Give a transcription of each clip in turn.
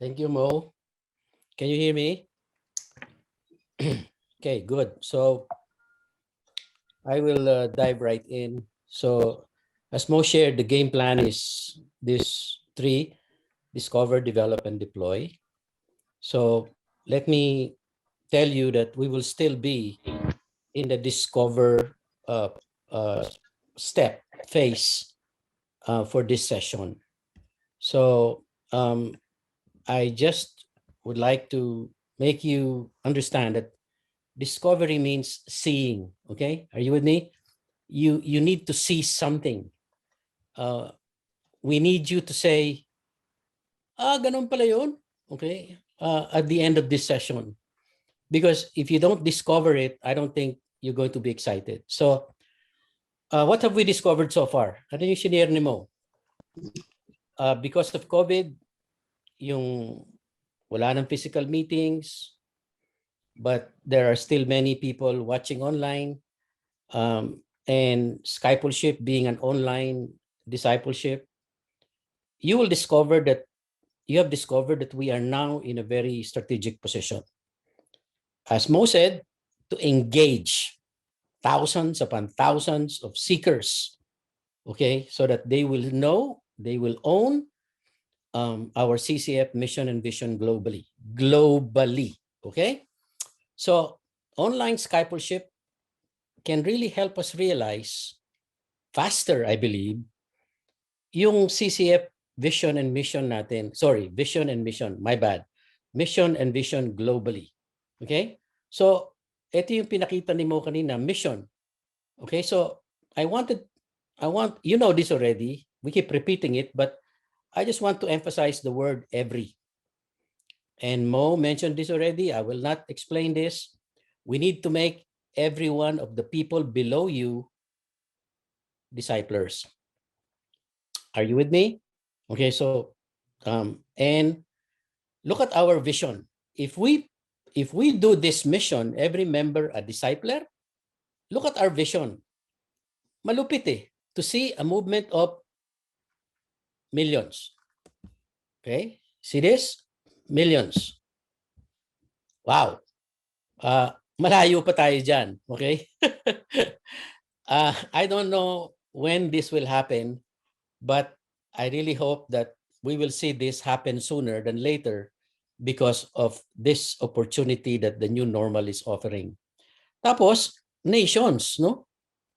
Thank you, Mo. Can you hear me? Okay, good. So I will dive right in. So as Mo shared, the game plan is this three: discover, develop, and deploy. So let me tell you that we will still be in the discover uh, uh, step phase for this session. So I just would like to make you understand that discovery means seeing. Okay, are you with me? You need to see something. Uh, we need you to say, ganun pala yun. Okay, at the end of this session, because if you don't discover it, I don't think you're going to be excited. So, what have we discovered so far? Ano yung shinare ni Mo? Because of COVID, yung wala ng physical meetings, but there are still many people watching online. And discipleship being an online discipleship, you will discover that you have discovered that we are now in a very strategic position. As Mo said, to engage thousands upon thousands of seekers, okay, so that they will know, they will own our CCF mission and vision globally. Okay? So online discipleship can really help us realize faster, I believe, yung CCF vision and mission natin. Sorry, vision and mission. My bad. Mission and vision globally. Okay? So, ito yung pinakita ni Mo kanina, mission. Okay? So, you know this already. We keep repeating it, but I just want to emphasize the word every. And Mo mentioned this already. I will not explain this. We need to make every one of the people below you disciplers. Are you with me? Okay, so and look at our vision. If we do this mission, every member a discipler, look at our vision. Malupit eh, to see a movement of millions. Okay? See this? Millions. Wow. Malayo pa tayo dyan. Okay? I don't know when this will happen, but I really hope that we will see this happen sooner than later because of this opportunity that the new normal is offering. Tapos, nations, no?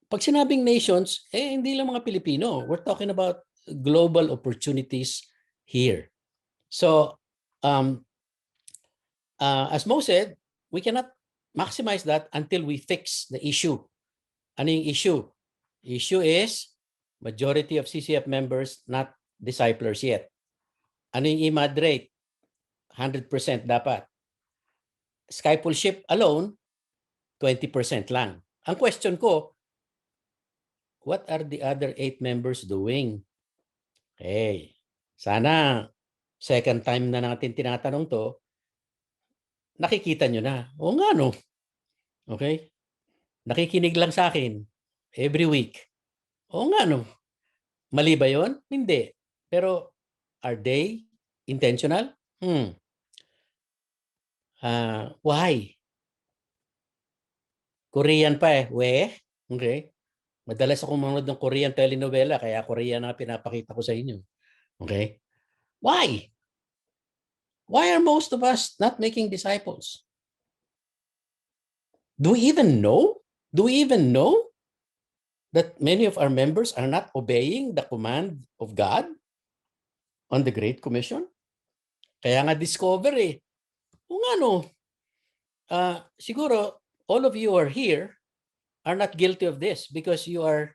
Pag sinabing nations, hindi lang mga Pilipino. We're talking about global opportunities here. So, as Mo said, we cannot maximize that until we fix the issue. Ano yung issue? Issue is majority of CCF members not disciplers yet. Ano yung IMAD rate? 100% dapat. Discipleship alone, 20% lang. Ang question ko, what are the other 8 members doing? Okay. Sana second time na natin tinatanong to, nakikita nyo na. Oo nga no. Okay? Nakikinig lang sa akin every week. Oo nga no. Mali ba yun? Hindi. Pero are they intentional? Why? Korean pa eh. Okay. Madalas akong manood ng Korean telenovela, kaya Korean na pinapakita ko sa inyo. Okay? Why? Why are most of us not making disciples? Do we even know? Do we even know that many of our members are not obeying the command of God on the Great Commission? Kaya nga discover eh. Kung ano, siguro all of you are here are not guilty of this because you are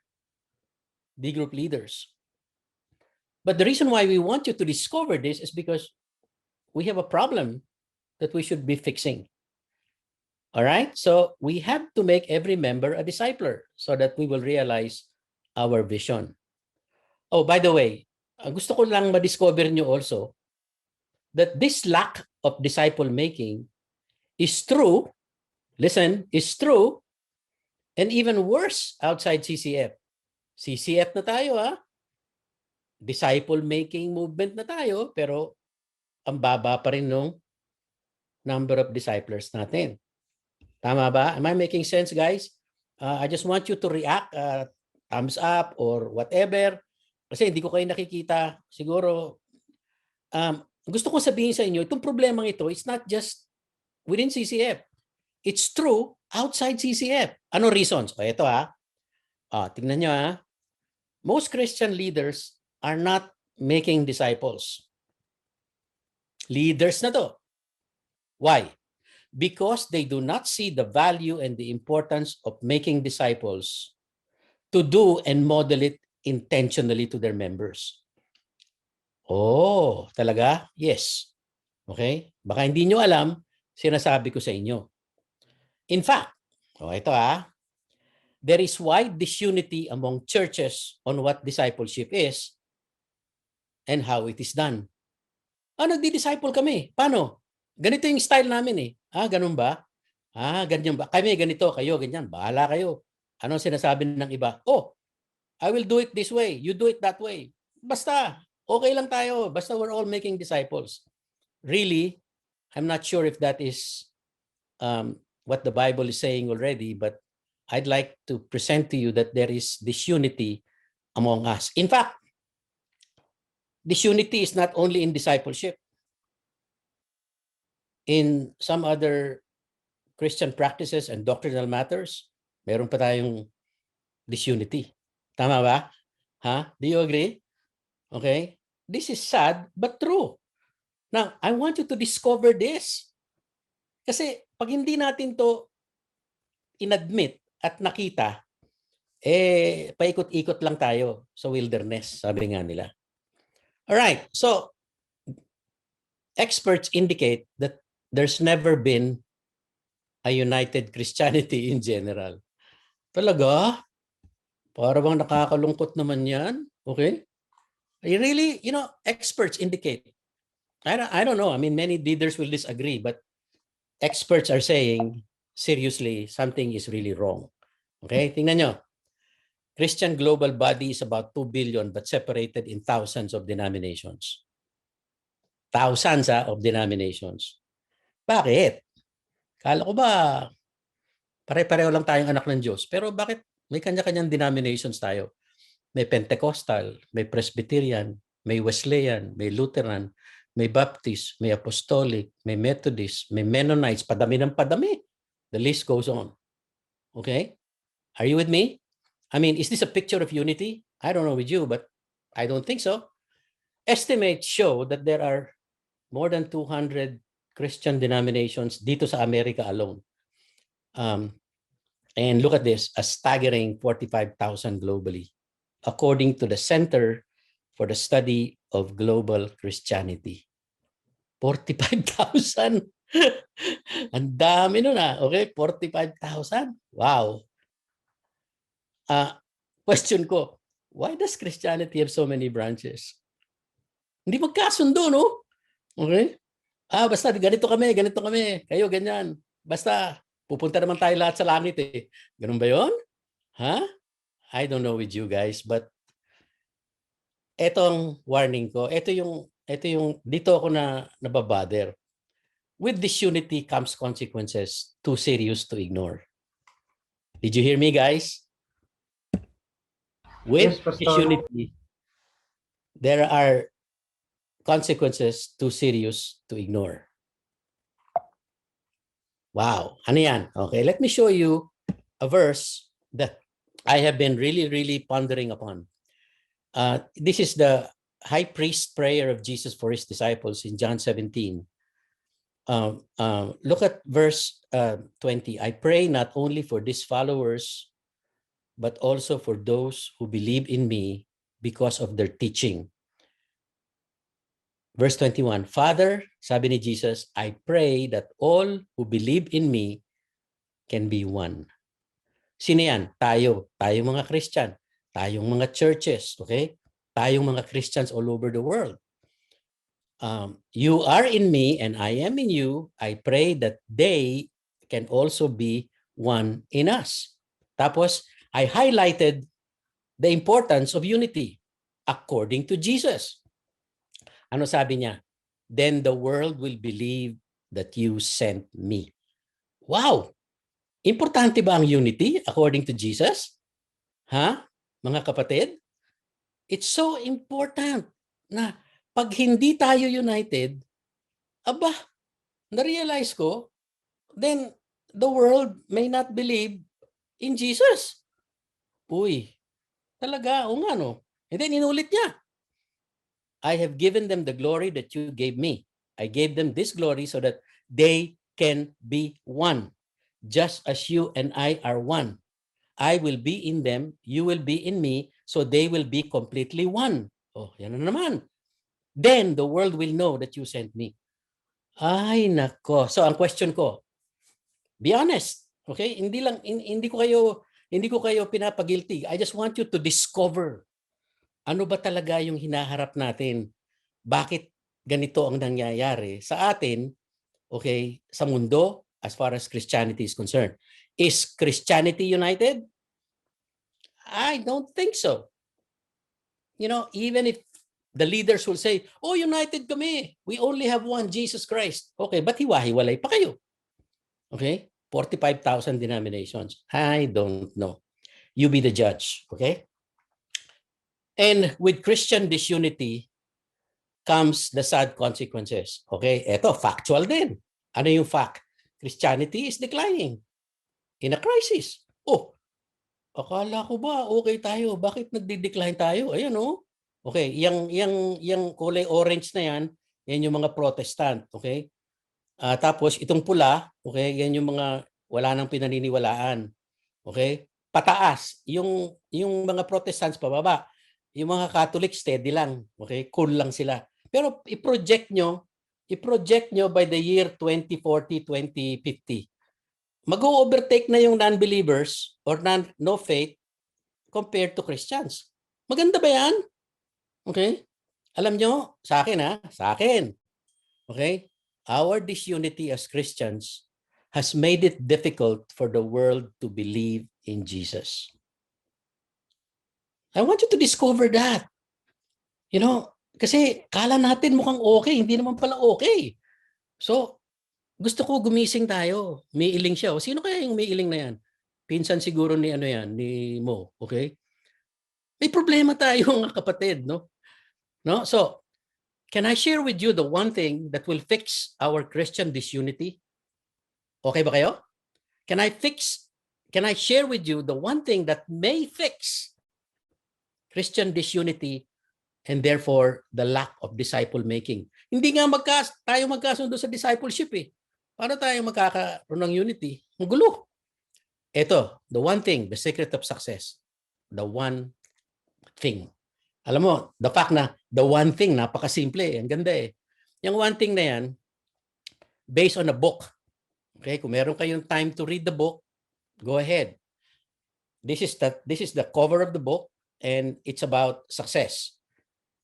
D group leaders. But the reason why we want you to discover this is because we have a problem that we should be fixing. All right? So we have to make every member a discipler so that we will realize our vision. Oh, by the way, gusto ko lang ma-discover nyo also that this lack of disciple making is true, listen, is true, and even worse outside CCF. CCF na tayo ha. Disciple making movement na tayo, pero ang baba pa rin nung number of disciples natin. Tama ba? Am I making sense, guys? I just want you to react, thumbs up or whatever. Kasi hindi ko kayo nakikita. Siguro, gusto ko sabihin sa inyo, itong problemang ito, it's not just within CCF. It's true outside CCF. Ano reasons? O ito tingnan nyo Most Christian leaders are not making disciples. Leaders na to. Why? Because they do not see the value and the importance of making disciples to do and model it intentionally to their members. Oh, talaga? Yes. Okay? Baka hindi nyo alam, sinasabi ko sa inyo. In fact, ito there is wide disunity among churches on what discipleship is and how it is done. Nagdi-disciple kami. Paano? Ganito yung style namin ganun ba? Ganyan ba? Kami ganito, kayo ganyan. Bahala kayo. Ano sinasabi ng iba? Oh, I will do it this way. You do it that way. Basta, okay lang tayo. Basta we're all making disciples. Really, I'm not sure if that is what the Bible is saying already, but I'd like to present to you that there is disunity among us. In fact, disunity is not only in discipleship. In some other Christian practices and doctrinal matters, meron pa tayong disunity. Tama ba? Do you agree? Okay? This is sad but true. Now, I want you to discover this. Kasi pag hindi natin to inadmit at nakita, paikot-ikot lang tayo sa wilderness, sabi nga nila. Alright, so experts indicate that there's never been a united Christianity in general. Talaga? Para bang nakakalungkot naman yan? Okay? Really, experts indicate. I don't know. I mean, many leaders will disagree, but experts are saying, seriously, something is really wrong. Okay? Tingnan nyo. Christian global body is about 2 billion but separated in thousands of denominations. Thousands of denominations. Bakit? Kala ko ba pare-pareho lang tayong anak ng Diyos? Pero bakit may kanya-kanyang denominations tayo? May Pentecostal, may Presbyterian, may Wesleyan, may Lutheran, may Baptist, may Apostolic, may Methodist, may Mennonites, padami ng padami. The list goes on. Okay? Are you with me? I mean, is this a picture of unity? I don't know with you, but I don't think so. Estimates show that there are more than 200 Christian denominations dito sa America alone. And look at this, a staggering 45,000 globally, according to the Center for the Study of Global Christianity. 45,000. Ang dami nun okay? 45,000. Wow. Question ko, why does Christianity have so many branches? Hindi magkasundo, no? Okay? Basta ganito kami, kayo ganyan. Basta, pupunta naman tayo lahat sa langit Ganun ba yun? I don't know with you guys, but etong warning ko, ito yung dito ako na nababother. With disunity comes consequences too serious to ignore. Did you hear me, guys? With disunity, there are consequences too serious to ignore. Wow. Ano yan? Okay, let me show you a verse that I have been really, really pondering upon. This is the high priest prayer of Jesus for his disciples in John 17. Look at verse 20. I pray not only for these followers, but also for those who believe in me because of their teaching. Verse 21, Father, sabi ni Jesus, I pray that all who believe in me can be one. Sino yan? Tayo. Tayong mga Christian. Tayong mga churches. Okay? Tayong mga Christians all over the world. You are in me and I am in you. I pray that they can also be one in us. Tapos, I highlighted the importance of unity according to Jesus. Ano sabi niya? then the world will believe that you sent me. Wow! Importante ba ang unity according to Jesus? Ha? Mga kapatid? It's so important na pag hindi tayo united, aba, na-realize ko, then the world may not believe in Jesus. Uy, talaga, o nga no. And then inulit niya, I have given them the glory that you gave me. I gave them this glory so that they can be one, just as you and I are one. I will be in them, you will be in me, so they will be completely one. Oh, yan na naman. Then the world will know that you sent me. Ay, nako. So ang question ko, be honest. Okay? Hindi ko kayo pinapagilty. I just want you to discover ano ba talaga yung hinaharap natin. Bakit ganito ang nangyayari sa atin, okay, sa mundo as far as Christianity is concerned. Is Christianity united? I don't think so. You know, even if the leaders will say, oh, united kami. We only have one, Jesus Christ. Okay, but hiwa-hiwalay pa kayo. Okay? 45,000 denominations. I don't know. You be the judge. Okay? And with Christian disunity comes the sad consequences. Okay? Eto, factual din. Ano yung fact? Christianity is declining. In a crisis. Oh, akala ko ba okay tayo? Bakit nagde-decline tayo? Ayan oh. Okay, yung kulay orange na yan yung mga Protestant, okay? Tapos itong pula, okay, yan yung mga wala nang pinaniniwalaan. Okay? Pataas, yung mga Protestants pababa. Yung mga Catholic steady lang, okay? Cool lang sila. Pero i-project nyo by the year 2040, 2050. Mag-overtake na yung non-believers or no faith compared to Christians. Maganda ba yan? Okay? Alam nyo, sa akin sa akin. Okay? Our disunity as Christians has made it difficult for the world to believe in Jesus. I want you to discover that. You know, kasi kala natin mukhang okay, hindi naman pala okay. So, gusto ko gumising tayo. Umiiling siya. O sino kaya yung umiiling na yan? Pinsan siguro ni ni Mo, okay? May problema tayo mga kapatid, no? No? So, can I share with you the one thing that will fix our Christian disunity? Okay ba kayo? Can I share with you the one thing that may fix Christian disunity and therefore the lack of disciple making? Hindi nga tayo magkasundo sa discipleship eh. Paano tayo magkakaroon ng unity? Ang gulo. Ito, the one thing, the secret of success. The one thing. Alam mo, the fact na the one thing, napakasimple eh. Ang ganda eh. Yung one thing na yan, based on a book. Okay, kung meron kayong time to read the book, go ahead. This is the cover of the book and it's about success.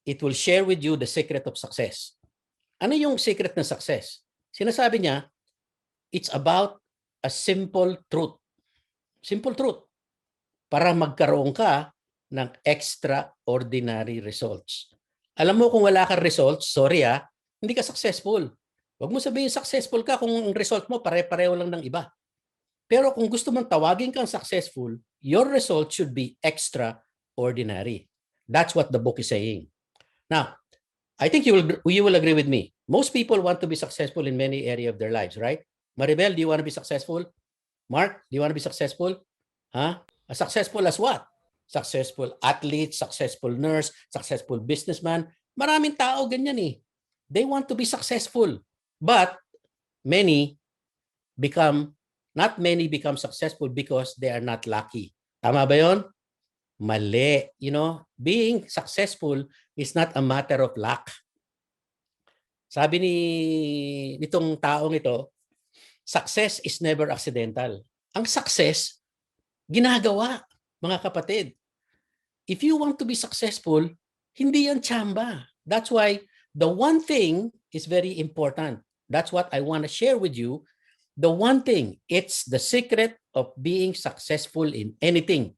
It will share with you the secret of success. Ano yung secret ng success? Sinasabi niya, it's about a simple truth. Simple truth. Para magkaroon ka ng extraordinary results. Alam mo kung wala kang results, sorry hindi ka successful. Huwag mo sabihin successful ka kung ang result mo pare-pareho lang ng iba. Pero kung gusto mong tawagin kang successful, your result should be extraordinary. That's what the book is saying. Now, I think you will agree with me. Most people want to be successful in many areas of their lives, right? Maribel, do you want to be successful? Mark, do you want to be successful? Successful as what? Successful athlete, successful nurse, successful businessman. Maraming tao ganyan eh. They want to be successful. But not many become successful because they are not lucky. Tama ba yon? Mali. You know, being successful is not a matter of luck. Sabi nitong taong ito, success is never accidental. Ang success, ginagawa, mga kapatid. If you want to be successful, hindi yan tsamba. That's why the one thing is very important. That's what I want to share with you. The one thing, it's the secret of being successful in anything.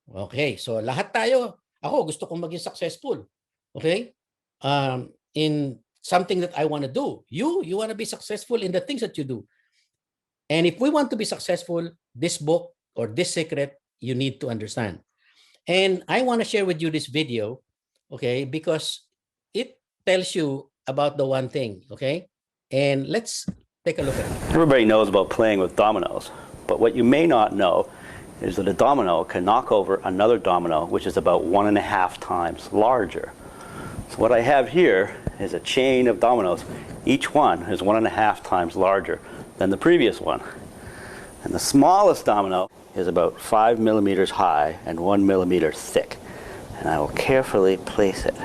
Okay, so lahat tayo, ako gusto kong maging successful. Okay? In something that I want to do. You want to be successful in the things that you do. And if we want to be successful, this book or this secret, you need to understand. And I want to share with you this video, okay, because it tells you about the one thing, okay? And let's take a look at it. Everybody knows about playing with dominoes, but what you may not know is that a domino can knock over another domino, which is about 1.5 times larger. So what I have here is a chain of dominoes. Each one is 1.5 times larger than the previous one. And the smallest domino is about 5 millimeters high and 1 millimeter thick. And I will carefully place it.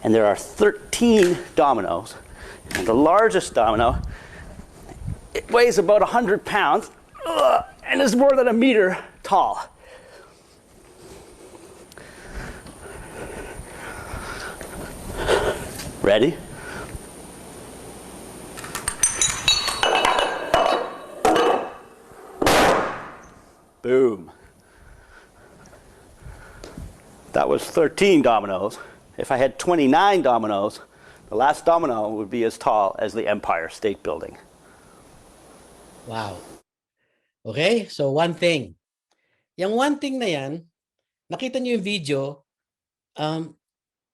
And there are 13 dominoes. And the largest domino, it weighs about 100 pounds and is more than 1 meter tall. Ready? Boom. That was 13 dominoes. If I had 29 dominoes, the last domino would be as tall as the Empire State Building. Wow. Okay, so one thing. Yung one thing na yan, nakita niyo yung video,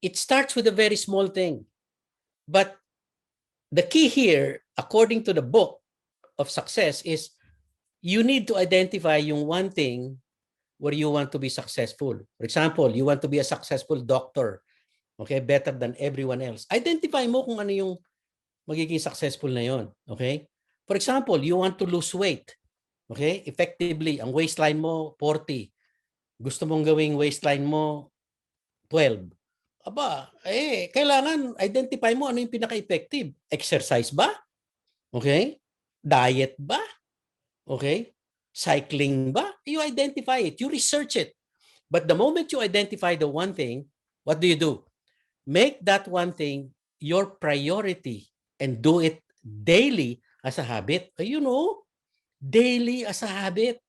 it starts with a very small thing. But the key here, according to the book of success, is you need to identify yung one thing where you want to be successful. For example, you want to be a successful doctor, okay, better than everyone else. Identify mo kung ano yung magiging successful na yon, okay? For example, you want to lose weight, okay? Effectively, ang waistline mo 40. Gusto mong gawing waistline mo 12. Aba, kailangan identify mo ano yung pinaka-effective. Exercise ba? Okay? Diet ba? Okay? Cycling ba? You identify it. You research it. But the moment you identify the one thing, what do? Make that one thing your priority and do it daily as a habit. Daily as a habit.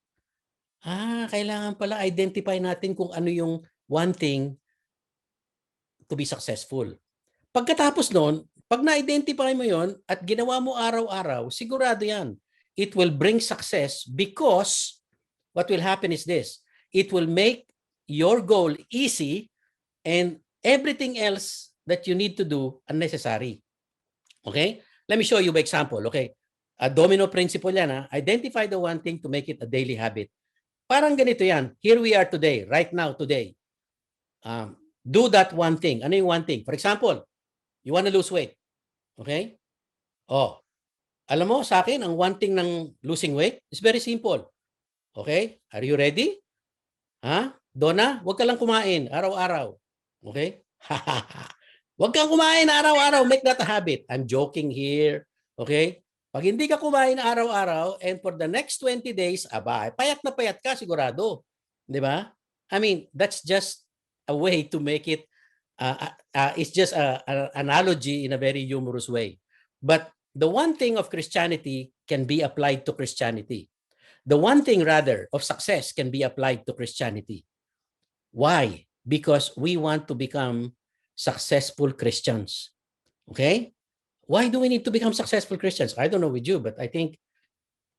Kailangan pala identify natin kung ano yung one thing to be successful. Pagkatapos nun, pag na-identify mo yon at ginawa mo araw-araw, sigurado yan. It will bring success because what will happen is this. It will make your goal easy and everything else that you need to do unnecessary. Okay? Let me show you by example. Okay? A domino principle yan. Identify the one thing to make it a daily habit. Parang ganito yan. Here we are today, right now, today. Do that one thing. Ano yung one thing? For example, you want to lose weight. Okay? Alam mo, sa akin, ang one thing ng losing weight is very simple. Okay? Are you ready? Donna, huwag ka lang kumain araw-araw. Okay? Huwag kang kumain araw-araw. Make that a habit. I'm joking here. Okay? Pag hindi ka kumain araw-araw and for the next 20 days, payat na payat ka sigurado. Di ba? I mean, that's just a way to make it, it's just an analogy in a very humorous way. But the one thing of Christianity can be applied to Christianity. The one thing, rather, of success can be applied to Christianity. Why? Because we want to become successful Christians. Okay? Why do we need to become successful Christians? I don't know with you, but I think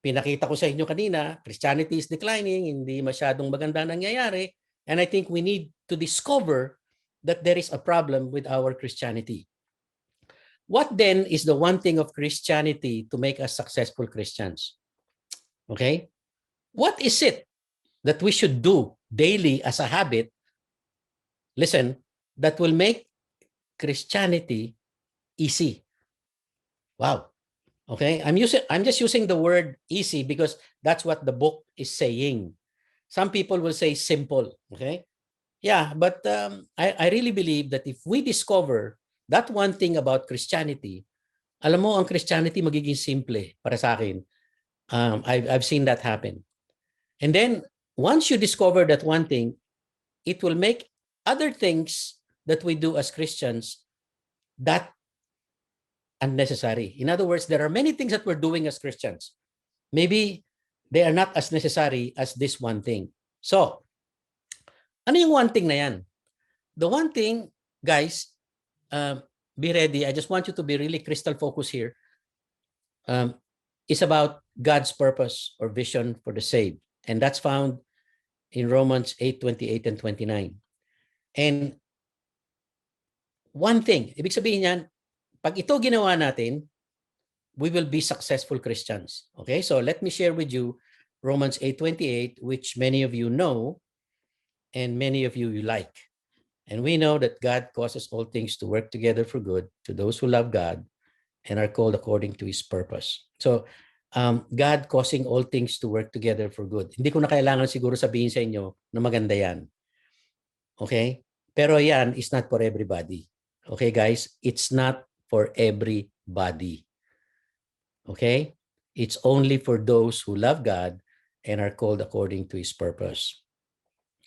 pinakita ko sa inyo kanina, Christianity is declining, hindi masyadong maganda nangyayari, and I think we need to discover that there is a problem with our Christianity. What then is the one thing of Christianity to make us successful Christians? Okay? What is it that we should do daily as a habit, listen, that will make Christianity easy? Wow. Okay? I'm just using the word easy because that's what the book is saying. Some people will say simple. Okay? Yeah, but I really believe that if we discover that one thing about Christianity, alam mo, ang Christianity magiging simple para sa akin. I've seen that happen. And then, once you discover that one thing, it will make other things that we do as Christians that unnecessary. In other words, there are many things that we're doing as Christians. Maybe they are not as necessary as this one thing. So, ano yung one thing na yan? the one thing, guys, be ready. I just want you to be really crystal focused here. Is about God's purpose or vision for the saved. And that's found in Romans 8:28 and 29. And one thing, ibig sabihin yan, pag ito ginawa natin, we will be successful Christians. Okay? So let me share with you Romans 8:28, which many of you know and many of you like. And we know that God causes all things to work together for good to those who love God and are called according to His purpose. So, God causing all things to work together for good. Hindi ko na kailangan siguro sabihin sa inyo na maganda yan. Okay? Pero yan is not for everybody. Okay, guys? It's not for everybody. Okay? It's only for those who love God and are called according to His purpose.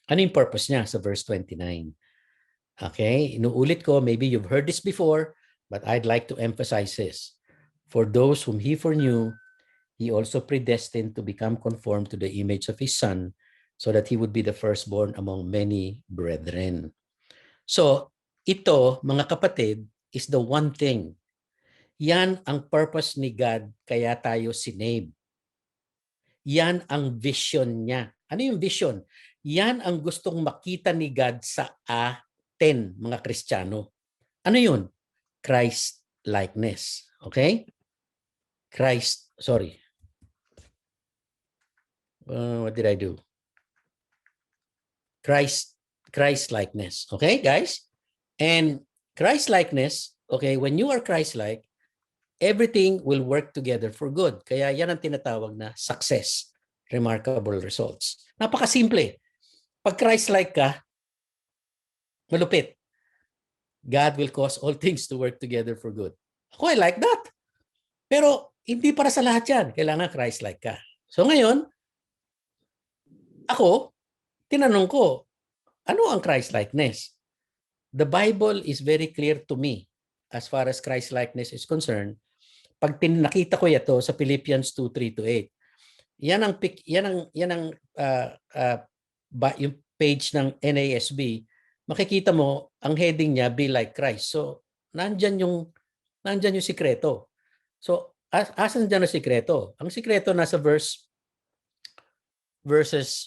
Ano yung purpose niya sa verse 29? Okay? Inuulit ko, maybe you've heard this before, but I'd like to emphasize this. For those whom He foreknew, He also predestined to become conformed to the image of His Son, so that He would be the firstborn among many brethren. So, ito, mga kapatid, is the one thing. Yan ang purpose ni God, kaya tayo sinave. Yan ang vision niya. Ano yung vision? Yan ang gustong makita ni God sa atin, mga Kristiyano. Ano yun? Christ likeness. Okay? What did I do? Christ likeness. Okay, guys? And Christ likeness, okay, when you are Christ-like, everything will work together for good. Kaya yan ang tinatawag na success, remarkable results. Napakasimple. Pag Christ-like ka, malupit. God will cause all things to work together for good. Ako, I like that. Pero hindi para sa lahat yan. Kailangan Christ-like ka. So ngayon, ako, tinanong ko, ano ang Christ-likeness? The Bible is very clear to me as far as Christ-likeness is concerned. Pag nakita ko ito sa Philippians 2:3-8, yan ang yung page ng NASB, makikita mo ang heading niya, Be Like Christ. So, nandyan yung sikreto. So, asan dyan ang sikreto? Ang sikreto nasa verses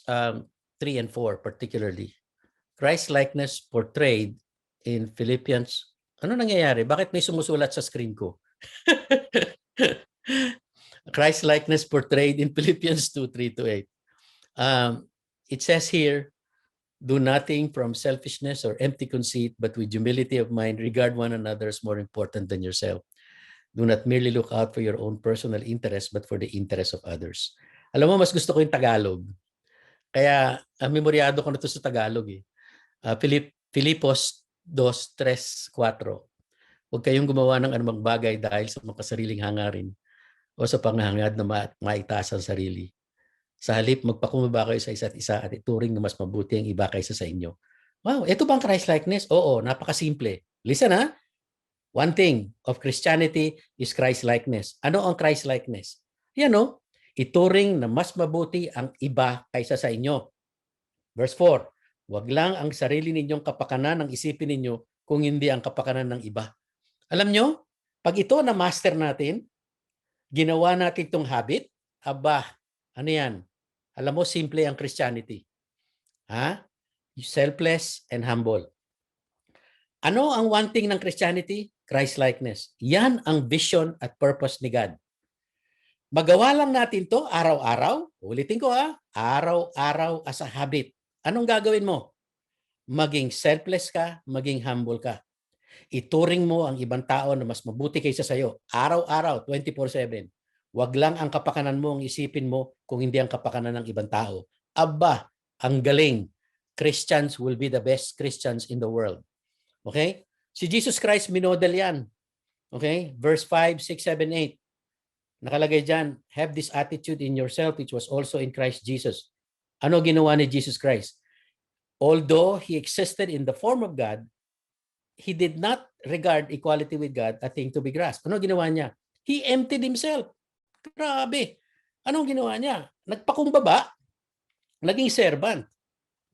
3 and 4 particularly. Christ-likeness portrayed in Philippians. Ano nangyayari? Bakit may sumusulat sa screen ko? Christ-likeness portrayed in Philippians 2:3-8. It says here, do nothing from selfishness or empty conceit, but with humility of mind, regard one another as more important than yourself. Do not merely look out for your own personal interest, but for the interest of others. Alam mo, mas gusto ko yung Tagalog. Kaya, memoryado ko na ito sa Tagalog. Filipos 2:3-4. Huwag kayong gumawa ng anumang bagay dahil sa makasariling hangarin o sa panghangad na maitaas ang sarili. Sa halip, magpakumbaba kayo sa isa't isa at ituring na mas mabuti ang iba kaysa sa inyo. Wow, ito bang Christ-likeness? Oo, napakasimple. Listen ha. One thing of Christianity is Christ-likeness. Ano ang Christ-likeness? Yan o, ituring na mas mabuti ang iba kaysa sa inyo. Verse 4, wag lang ang sarili ninyong kapakanan ang isipin ninyo kung hindi ang kapakanan ng iba. Alam nyo, pag ito na master natin, ginawa natin itong habit, ano yan? Alam mo, simple ang Christianity. Selfless and humble. Ano ang one thing ng Christianity? Christ-likeness. Yan ang vision at purpose ni God. Magawa lang natin to araw-araw. Ulitin ko araw-araw as a habit. Anong gagawin mo? Maging selfless ka, maging humble ka. Ituring mo ang ibang tao na mas mabuti kaysa sa'yo. Araw-araw, 24/7. Wag lang ang kapakanan mo ang isipin mo kung hindi ang kapakanan ng ibang tao. Ang galing. Christians will be the best Christians in the world. Okay? Si Jesus Christ, minodel yan. Okay? Verse 5, 6, 7, 8. Nakalagay dyan, have this attitude in yourself which was also in Christ Jesus. Ano ginawa ni Jesus Christ? Although He existed in the form of God, He did not regard equality with God a thing to be grasped. Ano ginawa niya? He emptied Himself. Grabe. Anong ginawa niya? Nagpakumbaba, naging servant,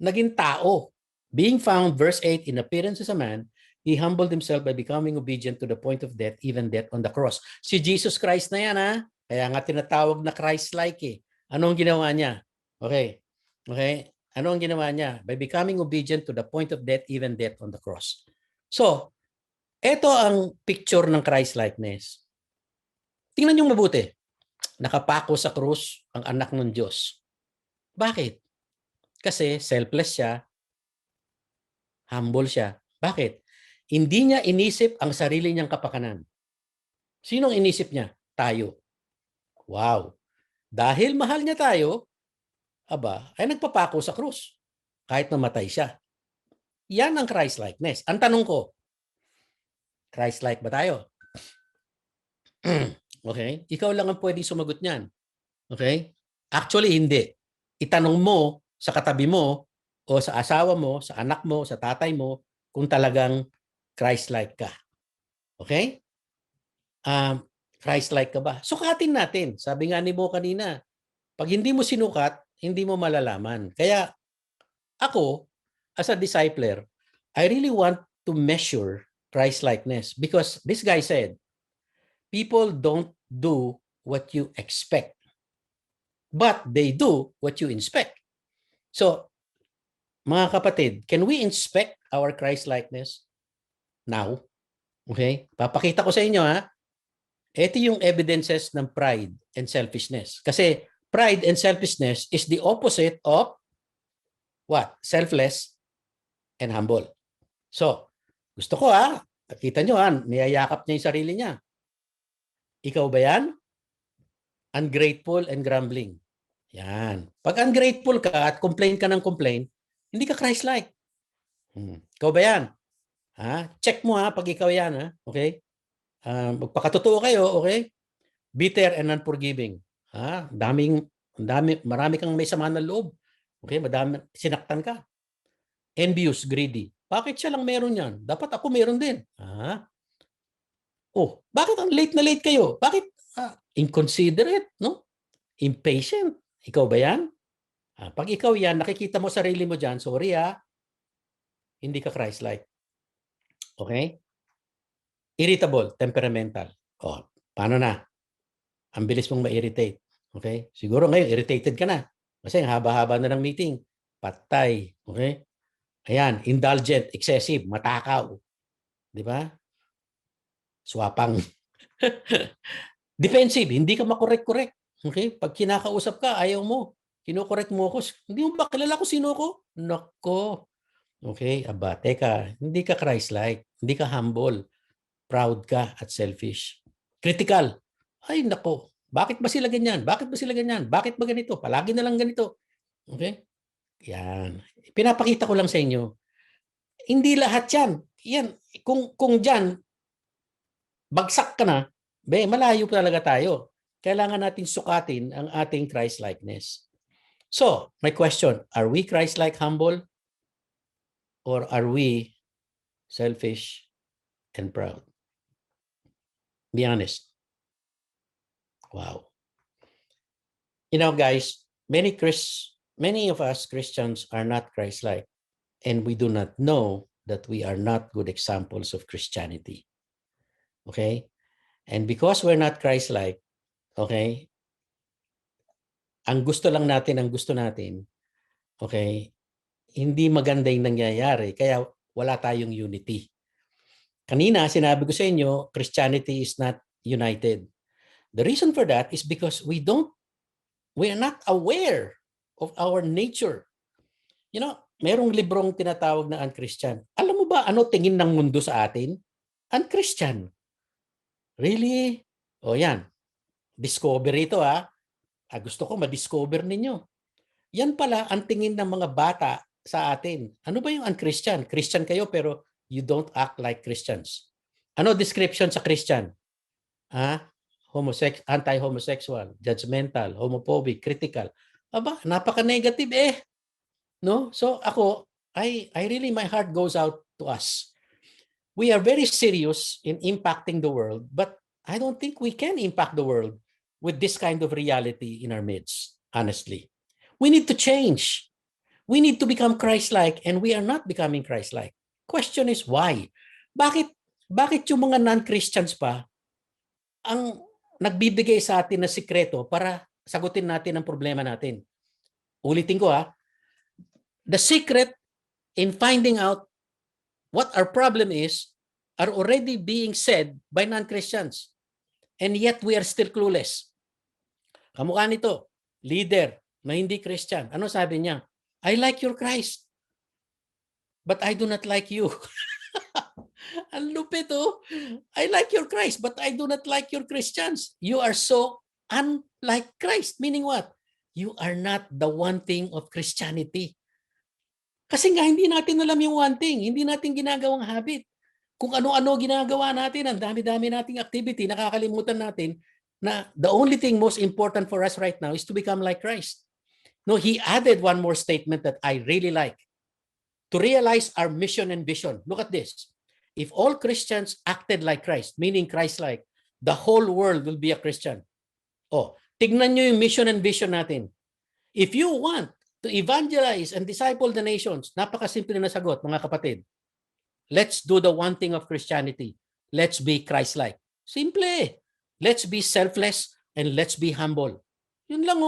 naging tao. Being found, verse 8, in appearance as a man, he humbled himself by becoming obedient to the point of death, even death on the cross. Si Jesus Christ na yan, ha? Kaya nga tinatawag na Christ-like eh. Anong ginawa niya? Okay. Okay? Ano ang ginawa niya? By becoming obedient to the point of death, even death on the cross. So, ito ang picture ng Christ-likeness. Tingnan niyo mabuti. Nakapako sa krus ang anak ng Diyos. Bakit? Kasi selfless siya, humble siya. Bakit? Hindi niya inisip ang sarili niyang kapakanan. Sinong inisip niya? Tayo. Wow. Dahil mahal niya tayo, ay nagpapako sa krus. Kahit namatay siya. Yan ang Christ-likeness. Ang tanong ko, Christ-like ba tayo? Okay? Ikaw lang ang pwedeng sumagot niyan. Okay? Actually, hindi. Itanong mo sa katabi mo o sa asawa mo, sa anak mo, sa tatay mo kung talagang Christ-like ka. Okay? Christ-like ka ba? Sukatin natin. Sabi nga ni Mo kanina, pag hindi mo sinukat, hindi mo malalaman. Kaya ako, as a discipler, I really want to measure Christ-likeness because this guy said, people don't do what you expect, but they do what you inspect. So, mga kapatid, can we inspect our Christ-likeness now? Okay? Papakita ko sa inyo ha. Ito yung evidences ng pride and selfishness. Kasi pride and selfishness is the opposite of what? Selfless and humble. So, gusto ko nakita nyo niyayakap niya yung sarili niya. Ikaw ba yan? Ungrateful and grumbling. Yan. Pag ungrateful ka at complain ka ng complain, hindi ka Christ-like. Ikaw ba yan? Check mo pag ikaw yan. Okay? Magpakatotoo kayo, okay? Bitter and unforgiving. Marami kang may sama ng loob. Okay? Madami, sinaktan ka. Envious, greedy. Bakit siya lang meron yan? Dapat ako meron din. Bakit ang late na late kayo? Bakit inconsiderate, no? Impatient. Ikaw ba yan? Pag ikaw yan, nakikita mo sarili mo dyan, sorry hindi ka Christ-like. Okay? Irritable, temperamental. Paano na? Ang bilis mong ma-irritate. Okay? Siguro ngayon, irritated ka na. Kasi haba-haba na ng meeting. Patay. Okay? Ayan, indulgent, excessive, matakaw. Di ba? Swapang. Defensive, hindi ka makorek-korek. Okay? Pag kinakausap ka, ayaw mo. Kinokorek mo ako. Hindi mo ba kilala ko sino ko? Nako. Okay? Teka, hindi ka Christ-like. Hindi ka humble. Proud ka at selfish. Critical. Ay, nako. Bakit ba sila ganyan? Bakit ba sila ganyan? Bakit ba ganito? Palagi na lang ganito. Okay? Yan. Pinapakita ko lang sa inyo. Hindi lahat yan. Yan. Kung dyan, bagsak ka na, malayo talaga tayo. Kailangan natin sukatin ang ating Christ-likeness. So, my question, are we Christ-like humble? Or are we selfish and proud? Be honest. Wow. You know, guys, many of us Christians are not Christ-like, and we do not know that we are not good examples of Christianity. Okay? And because we're not Christ-like, okay, ang gusto natin, okay, hindi maganda yung nangyayari, kaya wala tayong unity. Kanina, sinabi ko sa inyo, Christianity is not united. The reason for that is because we are not aware of our nature. You know, merong librong tinatawag na un-Christian. Alam mo ba ano tingin ng mundo sa atin? Un-Christian. Really? Yan. Discover ito gusto ko ma-discover ninyo. Yan pala ang tingin ng mga bata sa atin. Ano ba yung un-Christian? Christian kayo pero you don't act like Christians. Ano description sa Christian? Anti-homosexual, judgmental, homophobic, critical. Napaka-negative No? So ako, I really, my heart goes out to us. We are very serious in impacting the world, but I don't think we can impact the world with this kind of reality in our midst, honestly. We need to change. We need to become Christ-like and we are not becoming Christ-like. Question is why? Bakit yung mga non-Christians pa ang nagbibigay sa atin ng sikreto para sagutin natin ang problema natin? Ulitin ko the secret in finding out what our problem is are already being said by non-Christians. And yet we are still clueless. Kamukha nito, leader na hindi Christian. Ano sabi niya? I like your Christ, but I do not like you. Ang lupit I like your Christ, but I do not like your Christians. You are so unlike Christ. Meaning what? You are not the one thing of Christianity. Kasi nga hindi natin alam yung one thing. Hindi natin ginagawang habit. Kung ano-ano ginagawa natin, ang dami-dami nating activity, nakakalimutan natin na the only thing most important for us right now is to become like Christ. No, he added one more statement that I really like. To realize our mission and vision. Look at this. If all Christians acted like Christ, meaning Christ-like, the whole world will be a Christian. Tignan nyo yung mission and vision natin. If you want to evangelize and disciple the nations, napakasimple na sagot, mga kapatid. Let's do the one thing of Christianity. Let's be Christ-like. Simple. Let's be selfless and let's be humble. Yun lang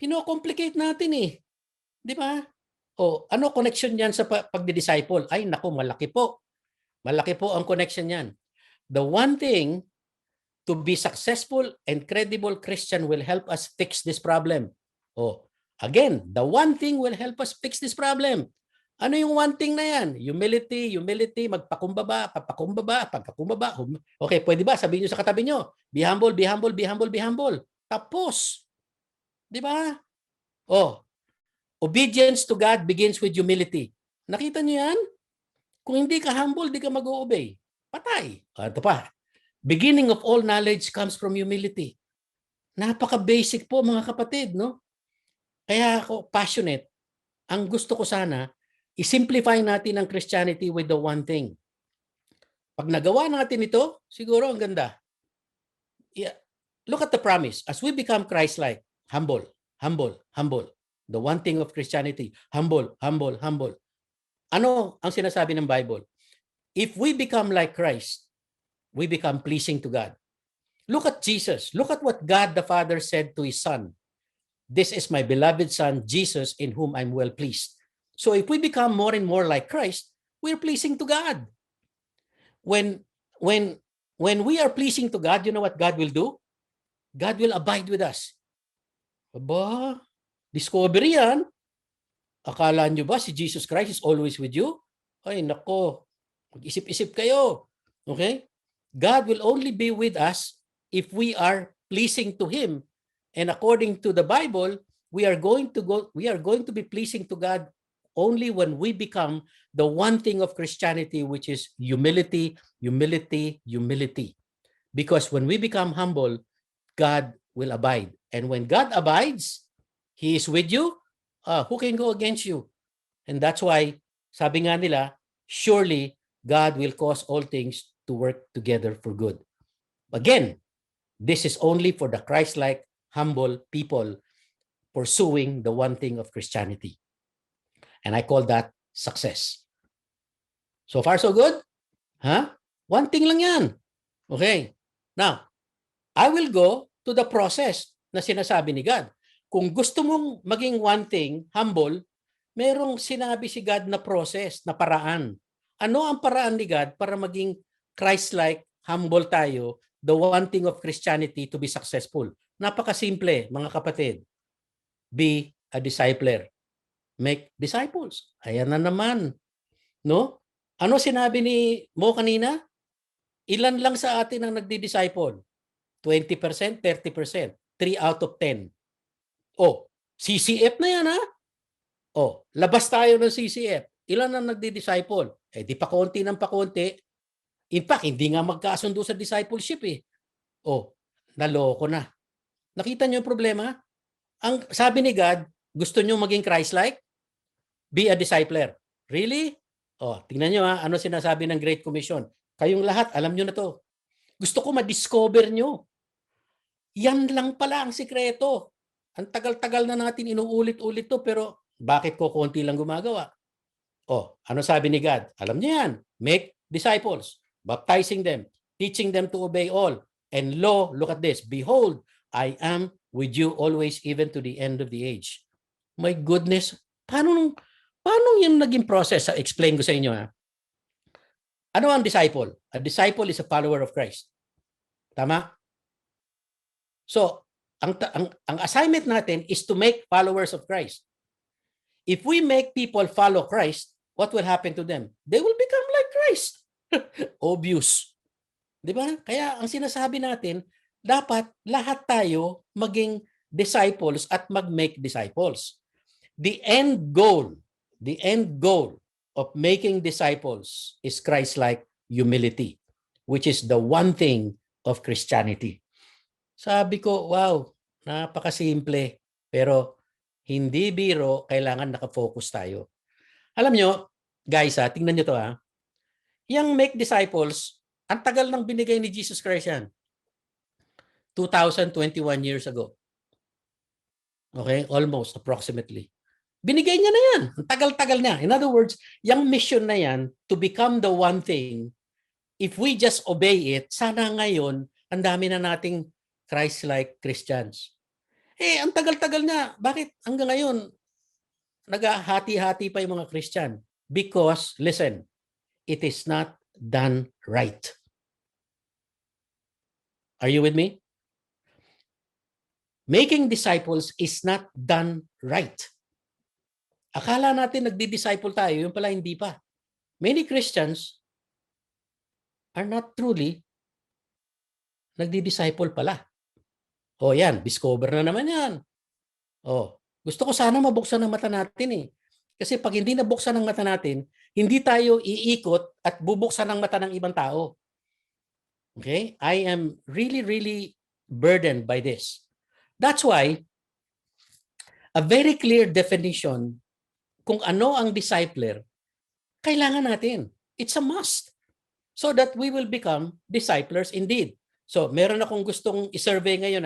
Pino-complicate natin Di ba? Ano connection yan sa pagdi-disciple? Ay, naku, malaki po. Malaki po ang connection yan. The one thing to be successful and credible Christian will help us fix this problem. Again, the one thing will help us fix this problem. Ano yung one thing na yan? Humility, magpakumbaba, pagpakumbaba. Okay, pwede ba? Sabihin nyo sa katabi nyo, be humble, be humble, be humble, be humble. Tapos. Di ba? Obedience to God begins with humility. Nakita nyo yan? Kung hindi ka humble, di ka mag-o-obey. Patay. Ito pa. Beginning of all knowledge comes from humility. Napaka-basic po mga kapatid, no? Kaya ako passionate. Ang gusto ko sana, i-simplify natin ang Christianity with the one thing. Pag nagawa natin ito, siguro ang ganda. Yeah. Look at the promise. As we become Christ-like, humble, humble, humble. The one thing of Christianity, humble, humble, humble. Ano ang sinasabi ng Bible? If we become like Christ, we become pleasing to God. Look at Jesus. Look at what God the Father said to His Son. This is my beloved Son, Jesus, in whom I'm well pleased. So if we become more and more like Christ, we're pleasing to God. When we are pleasing to God, you know what God will do? God will abide with us. Aba, discovery yan. Akala nyo ba si Jesus Christ is always with you? Ay, nako. Mag-isip-isip kayo. Okay? God will only be with us if we are pleasing to Him. And according to the Bible, we are going to be pleasing to God only when we become the one thing of Christianity, which is humility, humility, humility. Because when we become humble, God will abide. And when God abides, He is with you. Who can go against you? And that's why, sabi nga nila, surely God will cause all things to work together for good. Again, this is only for the Christ-like, humble people pursuing the one thing of Christianity. And I call that success. So far, so good? One thing lang yan. Okay. Now, I will go to the process na sinasabi ni God. Kung gusto mong maging one thing, humble, merong sinabi si God na process, na paraan. Ano ang paraan ni God para maging Christ-like, humble tayo, the one thing of Christianity to be successful? Napakasimple, mga kapatid. Be a discipler. Make disciples. Ayan na naman. No? Ano sinabi ni Mo kanina? Ilan lang sa atin ang nagdi-disciple? 20%, 30%. 3 out of 10. CCF na yan labas tayo ng CCF. Ilan ang nagdi-disciple? Di pa konti ng pakonti. In fact, hindi nga magkasundo sa discipleship naloko na. Nakita niyo yung problema? Ang sabi ni God, gusto niyo maging Christ-like? Be a discipler. Really? Tingnan niyo ano sinasabi ng Great Commission. Kayong lahat, alam niyo na to. Gusto ko ma-discover niyo. Yan lang pala ang sikreto. Ang tagal-tagal na natin inuulit-ulit to, pero Bakit ko konti lang gumagawa? Ano sabi ni God? Alam niya yan. Make disciples, baptizing them, teaching them to obey all. And lo, look at this. Behold, I am with you always even to the end of the age. My goodness, paano yung naging process? Explain ko sa inyo. Ha? Ano ang disciple? A disciple is a follower of Christ. Tama? So, ang assignment natin is to make followers of Christ. If we make people follow Christ, what will happen to them? They will become like Christ. Obvious. Di ba? Kaya ang sinasabi natin, dapat lahat tayo maging disciples at mag-make disciples. The end goal of making disciples is Christ-like humility, which is the one thing of Christianity. Sabi ko, wow, napakasimple. Pero hindi biro, kailangan nakafocus tayo. Alam nyo, guys, tingnan nyo to. Yung make disciples, ang tagal nang binigay ni Jesus Christ yan. 2021 years ago. Okay? Almost, approximately. Binigay niya na yan. Ang tagal-tagal niya. In other words, yung mission na yan, to become the one thing, if we just obey it, sana ngayon, ang dami na nating Christ-like Christians. Ang tagal-tagal na. Bakit hanggang ngayon, naghahati-hati pa yung mga Christian? Because, listen, it is not done right. Are you with me? Making disciples is not done right. Akala natin nagdi-disciple tayo, yung pala hindi pa. Many Christians are not truly nagdi-disciple pala. Yan, discover na naman yan. Gusto ko sana mabuksan ng mata natin eh. Kasi pag hindi nabuksan ng mata natin, hindi tayo iikot at bubuksan ng mata ng ibang tao. Okay? I am really, really burdened by this. That's why, a very clear definition kung ano ang discipler, kailangan natin. It's a must. So that we will become disciplers indeed. So, meron akong gustong i-survey ngayon